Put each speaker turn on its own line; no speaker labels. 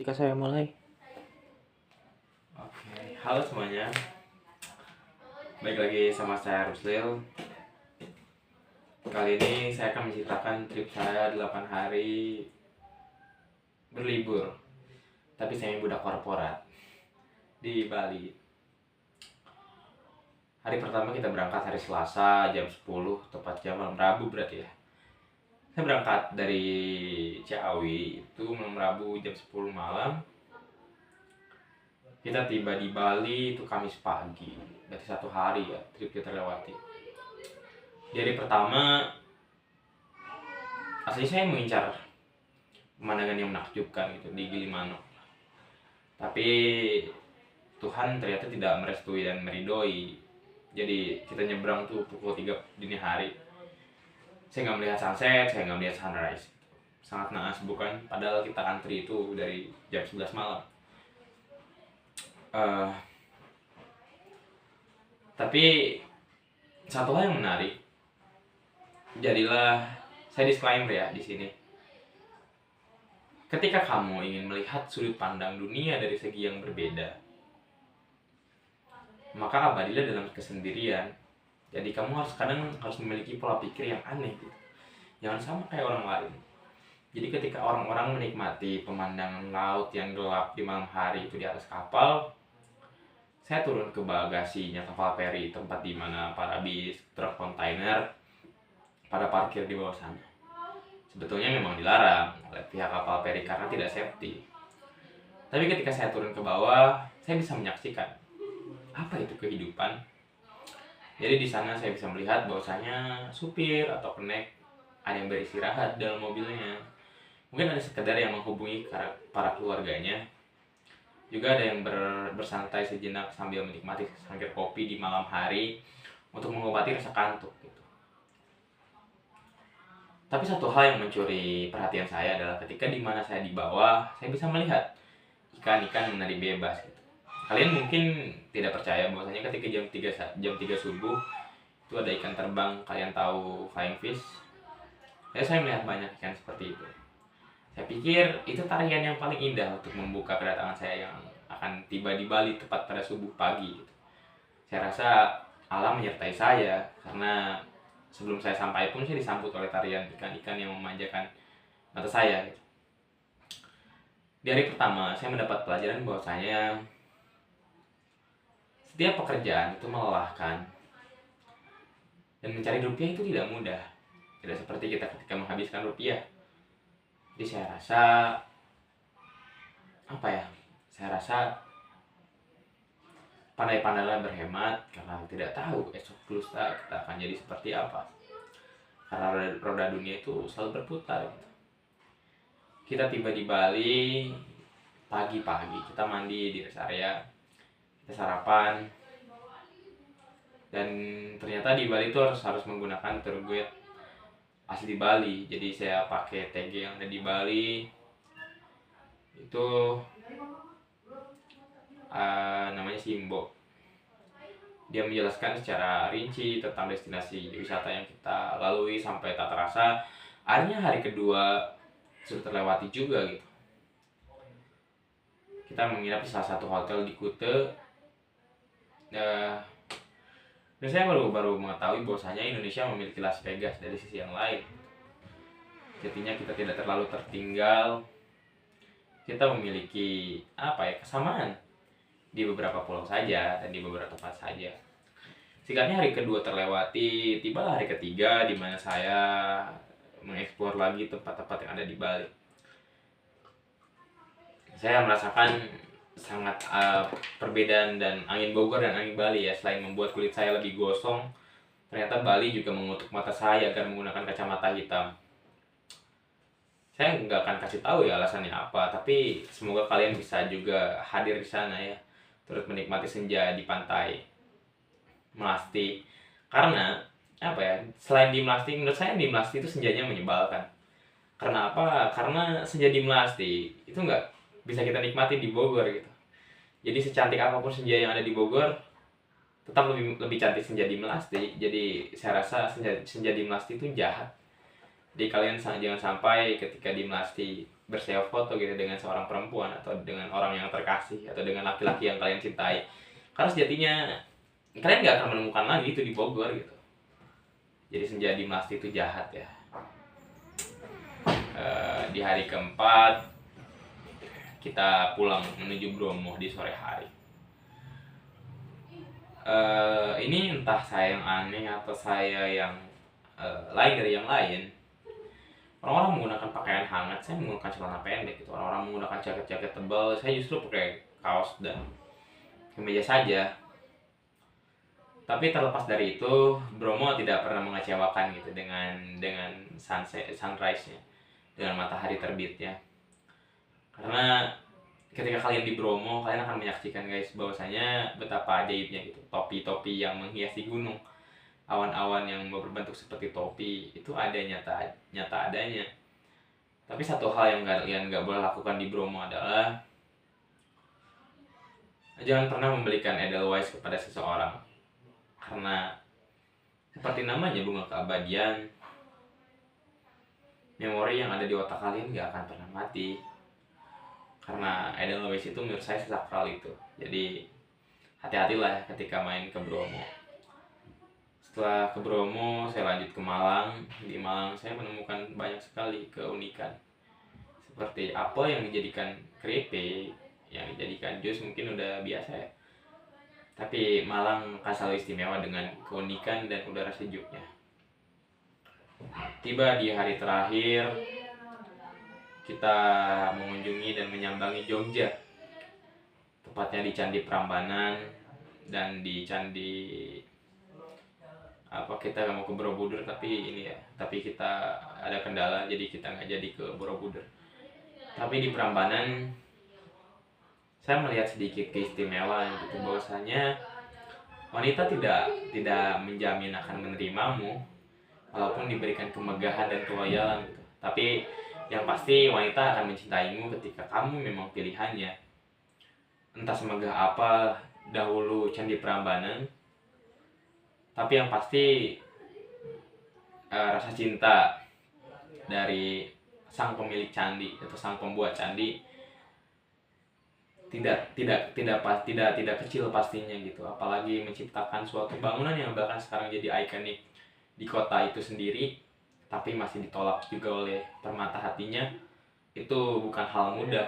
Ketika saya mulai.
Oke, halo semuanya. Baik lagi sama saya Ruslil. Kali ini saya akan menceritakan trip saya 8 hari berlibur. Tapi saya budak korporat di Bali. Hari pertama kita berangkat hari Selasa jam 10, tepatnya malam Rabu berarti ya. Saya berangkat dari Ciawi itu malam Rabu jam 10 malam. Kita tiba di Bali itu Kamis pagi. Berarti 1 hari ya trip kita lewati. Di hari pertama asli saya mengincar pemandangan yang menakjubkan gitu di Gilimanuk. Tapi Tuhan ternyata tidak merestui dan meridoi. Jadi kita nyebrang tuh pukul 3 dini hari. Saya nggak melihat sunset, saya nggak melihat sunrise. Sangat naas bukan? Padahal kita antri itu dari jam 11 malam. Tapi satu hal yang menarik, jadilah saya disclaimer ya di sini. Ketika kamu ingin melihat sudut pandang dunia dari segi yang berbeda, maka abadilah dalam kesendirian. Jadi kamu harus memiliki pola pikir yang aneh gitu. Jangan sama kayak orang lain. Jadi ketika orang-orang menikmati pemandangan laut yang gelap di malam hari itu di atas kapal, saya turun ke bagasinya kapal feri, tempat di mana para bis, truk kontainer pada parkir di bawah sana. Sebetulnya memang dilarang oleh pihak kapal feri karena tidak safety. Tapi ketika saya turun ke bawah, saya bisa menyaksikan apa itu kehidupan. Jadi di sana saya bisa melihat bahwasanya supir atau kenek ada yang beristirahat dalam mobilnya. Mungkin ada sekedar yang menghubungi para keluarganya. Juga ada yang bersantai sejenak sambil menikmati secangkir kopi di malam hari untuk mengobati rasa kantuk gitu. Tapi satu hal yang mencuri perhatian saya adalah ketika di mana saya di bawah, saya bisa melihat ikan-ikan menari bebas gitu. Kalian mungkin tidak percaya bahwasanya ketika jam 3 subuh itu ada ikan terbang, kalian tahu flying fish? Saya melihat banyak ikan seperti itu. Saya pikir itu tarian yang paling indah untuk membuka kedatangan saya yang akan tiba di Bali tepat pada subuh pagi gitu. Saya rasa alam menyertai saya karena sebelum saya sampai pun saya disambut oleh tarian ikan-ikan yang memanjakan mata saya gitu. Di hari pertama saya mendapat pelajaran bahwasanya setiap pekerjaan itu melelahkan dan mencari rupiah itu tidak mudah. Tidak seperti kita ketika menghabiskan rupiah. Jadi saya rasa saya rasa pandai-pandailah berhemat karena tidak tahu esok lusa kita akan jadi seperti apa. Karena roda dunia itu selalu berputar gitu. Kita tiba di Bali pagi-pagi, kita mandi di rest area, kita sarapan, dan ternyata di Bali itu harus menggunakan tour guide asli Bali. Jadi saya pakai TG yang ada di Bali itu namanya Simbo. Dia menjelaskan secara rinci tentang destinasi wisata yang kita lalui sampai tak terasa akhirnya hari kedua sudah terlewati juga gitu. Kita menginap di salah satu hotel di Kuta. Dan saya baru mengetahui bahwasanya Indonesia memiliki Las Vegas dari sisi yang lain. Jadinya kita tidak terlalu tertinggal. Kita memiliki kesamaan di beberapa pulau saja dan di beberapa tempat saja. Singkatnya hari kedua terlewati, tibalah hari ketiga di mana saya mengeksplor lagi tempat-tempat yang ada di Bali. Saya merasakan sangat perbedaan dan angin Bogor dan angin Bali ya. Selain membuat kulit saya lebih gosong, ternyata Bali juga mengutuk mata saya agar menggunakan kacamata hitam. Saya nggak akan kasih tahu ya alasannya apa, tapi semoga kalian bisa juga hadir di sana ya, turut menikmati senja di pantai Melasti. Karena selain di Melasti, menurut saya di Melasti itu senjanya menyebalkan. Karena apa? Karena senja di Melasti itu nggak bisa kita nikmati di Bogor gitu. Jadi secantik apapun senja yang ada di Bogor, tetap lebih cantik senja di Melasti. Jadi saya rasa senja di Melasti itu jahat. Jadi kalian jangan sampai ketika di Melasti bersedia foto gitu dengan seorang perempuan atau dengan orang yang terkasih atau dengan laki-laki yang kalian cintai, karena sejatinya kalian nggak akan menemukan lagi itu di Bogor gitu. Jadi senja di Melasti itu jahat ya. Di hari keempat kita pulang menuju Bromo di sore hari. Ini entah saya yang aneh atau saya yang lain dari yang lain. Orang-orang menggunakan pakaian hangat, saya menggunakan celana pendek gitu. Orang-orang menggunakan jaket-jaket tebal, saya justru pakai kaos dan kemeja saja. Tapi terlepas dari itu, Bromo tidak pernah mengecewakan gitu dengan sunrise-nya, dengan matahari terbitnya. Karena ketika kalian di Bromo, kalian akan menyaksikan guys bahwasanya betapa ajaibnya gitu. Topi-topi yang menghiasi gunung, awan-awan yang berbentuk seperti topi itu ada nyata adanya. Tapi satu hal yang kalian nggak boleh lakukan di Bromo adalah jangan pernah membelikan Edelweiss kepada seseorang, karena seperti namanya bunga keabadian, memori yang ada di otak kalian nggak akan pernah mati. Karena Edelweiss itu menurut saya sesakral itu. Jadi hati-hatilah ketika main ke Bromo. Setelah ke Bromo, saya lanjut ke Malang. Di Malang saya menemukan banyak sekali keunikan. Seperti apel yang dijadikan keripik, yang dijadikan jus mungkin udah biasa ya. Tapi Malang selalu istimewa dengan keunikan dan udara sejuknya. Tiba di hari terakhir, kita mengunjungi dan menyambangi Jogja. Tepatnya di Candi Prambanan dan di Candi kita mau ke Borobudur tapi kita ada kendala jadi kita nggak jadi ke Borobudur. Tapi di Prambanan saya melihat sedikit keistimewaan gitu, bahwasanya wanita tidak menjamin akan menerimamu walaupun diberikan kemegahan dan keloyalan gitu. Tapi yang pasti wanita akan mencintaimu ketika kamu memang pilihannya. Entah semegah apa dahulu Candi Prambanan, tapi yang pasti rasa cinta dari sang pemilik candi atau sang pembuat candi tidak kecil pastinya gitu. Apalagi menciptakan suatu bangunan yang bahkan sekarang jadi ikonik di kota itu sendiri, tapi masih ditolak juga oleh permata hatinya. Itu bukan hal mudah.